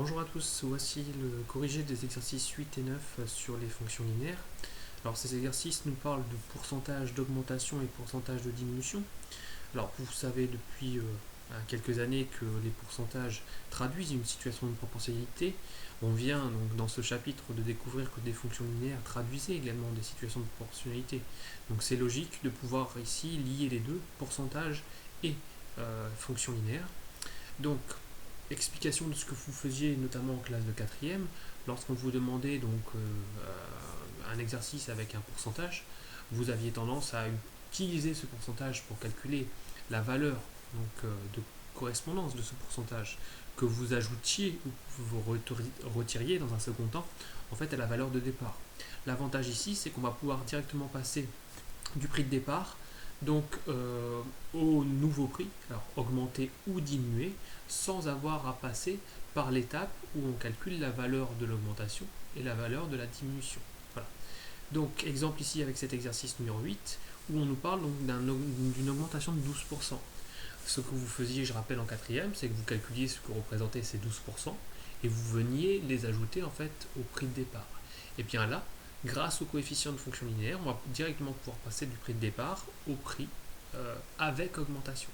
Bonjour à tous, voici le corrigé des exercices 8 et 9 sur les fonctions linéaires. Alors ces exercices nous parlent de pourcentage d'augmentation et pourcentage de diminution. Alors vous savez depuis quelques années que les pourcentages traduisent une situation de proportionnalité. On vient donc dans ce chapitre de découvrir que des fonctions linéaires traduisaient également des situations de proportionnalité. Donc c'est logique de pouvoir ici lier les deux, pourcentage et fonctions linéaires. Donc explication de ce que vous faisiez notamment en classe de quatrième, lorsqu'on vous demandait donc un exercice avec un pourcentage, vous aviez tendance à utiliser ce pourcentage pour calculer la valeur de correspondance de ce pourcentage que vous ajoutiez ou que vous retiriez dans un second temps en fait à la valeur de départ. L'avantage ici, c'est qu'on va pouvoir directement passer du prix de départ donc au nouveau prix, alors augmenter ou diminuer, sans avoir à passer par l'étape où on calcule la valeur de l'augmentation et la valeur de la diminution. Voilà. Donc exemple ici avec cet exercice numéro 8, où on nous parle donc d'une augmentation de 12%. Ce que vous faisiez, je rappelle, en quatrième, c'est que vous calculiez ce que représentaient ces 12% et vous veniez les ajouter en fait au prix de départ. Et bien là, grâce au coefficient de fonction linéaire, on va directement pouvoir passer du prix de départ au prix avec augmentation.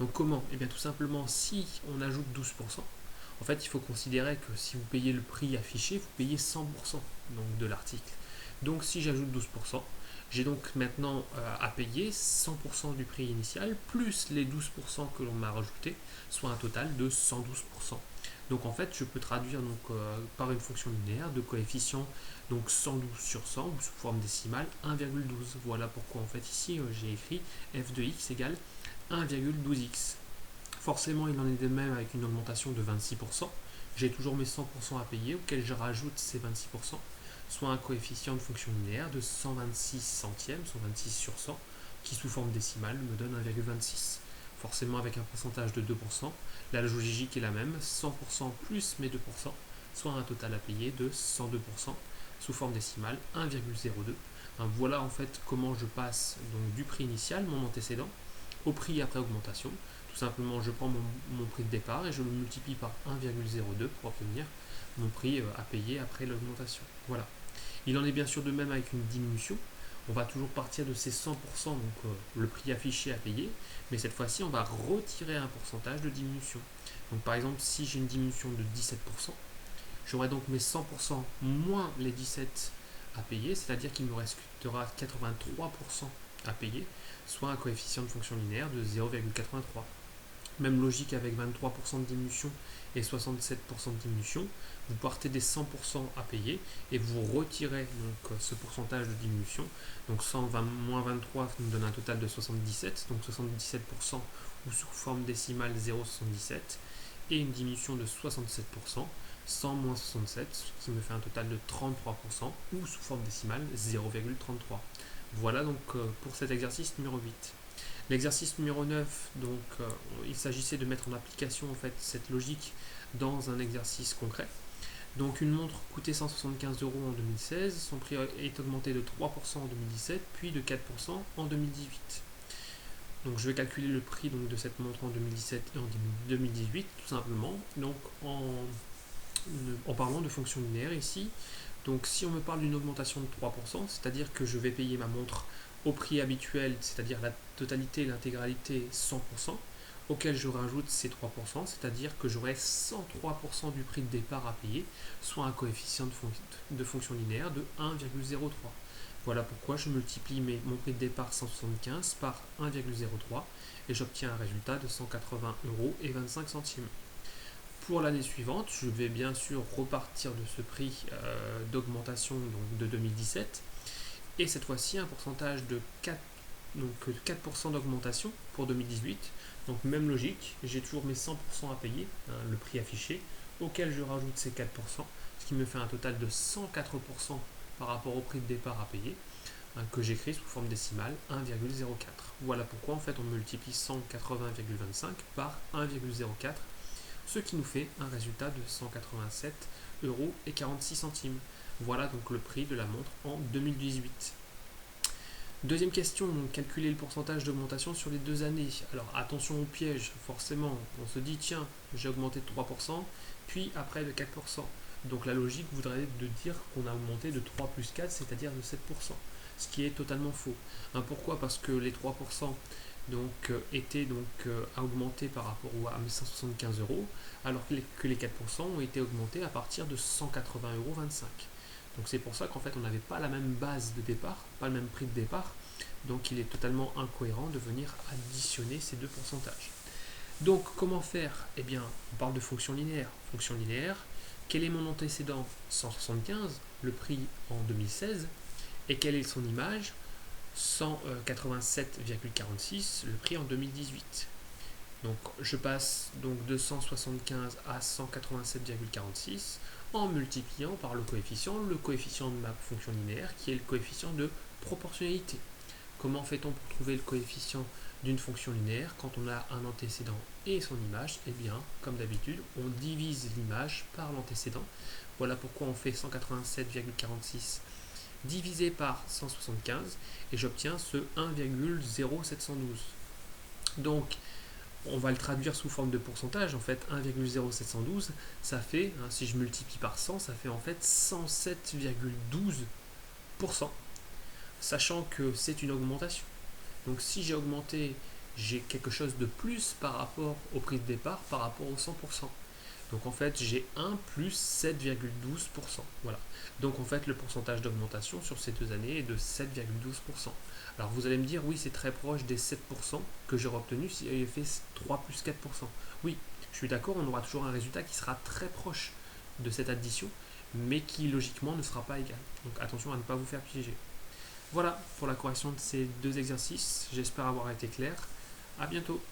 Donc comment? Et bien tout simplement, si on ajoute 12%, en fait il faut considérer que si vous payez le prix affiché, vous payez 100% donc, de l'article. Donc si j'ajoute 12%, j'ai donc maintenant à payer 100% du prix initial plus les 12% que l'on m'a rajouté, soit un total de 112%. Donc en fait, je peux traduire par une fonction linéaire de coefficient donc 112 sur 100 ou sous forme décimale 1,12. Voilà pourquoi en fait ici j'ai écrit f de x égale 1,12x. Forcément, il en est de même avec une augmentation de 26%. J'ai toujours mes 100% à payer auxquels je rajoute ces 26%, soit un coefficient de fonction linéaire de 126 centièmes, 126 sur 100, qui sous forme décimale me donne 1,26. Forcément avec un pourcentage de 2%, la logique est la même, 100% plus mes 2%, soit un total à payer de 102%, sous forme décimale 1,02. Voilà en fait comment je passe donc du prix initial, mon antécédent, au prix après augmentation. Tout simplement, je prends mon prix de départ et je le multiplie par 1,02 pour obtenir mon prix à payer après l'augmentation. Voilà. Il en est bien sûr de même avec une diminution. On va toujours partir de ces 100%, donc le prix affiché à payer, mais cette fois-ci, on va retirer un pourcentage de diminution. Donc par exemple, si j'ai une diminution de 17%, j'aurai donc mes 100% moins les 17 à payer, c'est-à-dire qu'il me restera 83% à payer, soit un coefficient de fonction linéaire de 0,83. Même logique avec 23% de diminution et 67% de diminution. Vous partez des 100% à payer et vous retirez donc ce pourcentage de diminution. Donc 120 moins 23 nous donne un total de 77, donc 77% ou sous forme décimale 0,77 et une diminution de 67%, 100 moins 67, ce qui me fait un total de 33% ou sous forme décimale 0,33. Voilà donc pour cet exercice numéro 8. L'exercice numéro 9, donc, il s'agissait de mettre en application en fait, cette logique dans un exercice concret. Donc une montre coûtait 175 € en 2016, son prix est augmenté de 3% en 2017, puis de 4% en 2018. Donc je vais calculer le prix donc, de cette montre en 2017 et en 2018, tout simplement, donc en parlant de fonction linéaire ici. Donc si on me parle d'une augmentation de 3%, c'est-à-dire que je vais payer ma montre au prix habituel, c'est-à-dire la totalité, l'intégralité 100%, auquel je rajoute ces 3%, c'est-à-dire que j'aurai 103% du prix de départ à payer, soit un coefficient de fonction linéaire de 1,03. Voilà pourquoi je multiplie mon prix de départ 175 par 1,03 et j'obtiens un résultat de 180,25 €. Pour l'année suivante, je vais bien sûr repartir de ce prix d'augmentation de 2017 et cette fois-ci un pourcentage de 4% d'augmentation pour 2018. Donc même logique, j'ai toujours mes 100% à payer, le prix affiché, auquel je rajoute ces 4%, ce qui me fait un total de 104% par rapport au prix de départ à payer, que j'écris sous forme décimale 1,04. Voilà pourquoi en fait on multiplie 180,25 par 1,04, ce qui nous fait un résultat de 187,46 €. Voilà donc le prix de la montre en 2018. Deuxième question, donc calculer le pourcentage d'augmentation sur les 2 années. Alors attention au piège, forcément, on se dit tiens, j'ai augmenté de 3%, puis après de 4%. Donc la logique voudrait de dire qu'on a augmenté de 3 plus 4, c'est-à-dire de 7%, ce qui est totalement faux. Pourquoi? Parce que les 3% étaient augmentés par rapport à 1175 euros, alors que les 4% ont été augmentés à partir de 180,25 euros. Donc c'est pour ça qu'en fait on n'avait pas la même base de départ, pas le même prix de départ, donc il est totalement incohérent de venir additionner ces deux pourcentages. Donc comment faire? Eh bien on parle de fonction linéaire. Fonction linéaire, quel est mon antécédent? 175, le prix en 2016, et quelle est son image? 187,46, le prix en 2018. Donc je passe donc de 175 à 187,46 en multipliant par le coefficient de ma fonction linéaire qui est le coefficient de proportionnalité. Comment fait-on pour trouver le coefficient d'une fonction linéaire quand on a un antécédent et son image? Eh bien, comme d'habitude, on divise l'image par l'antécédent. Voilà pourquoi on fait 187,46 divisé par 175 et j'obtiens ce 1,0712. Donc, on va le traduire sous forme de pourcentage. En fait, 1,0712, ça fait, si je multiplie par 100, ça fait en fait 107,12%, sachant que c'est une augmentation. Donc si j'ai augmenté, j'ai quelque chose de plus par rapport au prix de départ, par rapport au 100%. Donc en fait, j'ai 1 plus 7,12%. Voilà. Donc en fait, le pourcentage d'augmentation sur ces 2 années est de 7,12%. Alors vous allez me dire, oui, c'est très proche des 7% que j'aurais obtenu si j'avais fait 3 plus 4%. Oui, je suis d'accord, on aura toujours un résultat qui sera très proche de cette addition, mais qui logiquement ne sera pas égal. Donc attention à ne pas vous faire piéger. Voilà pour la correction de ces deux exercices. J'espère avoir été clair. À bientôt.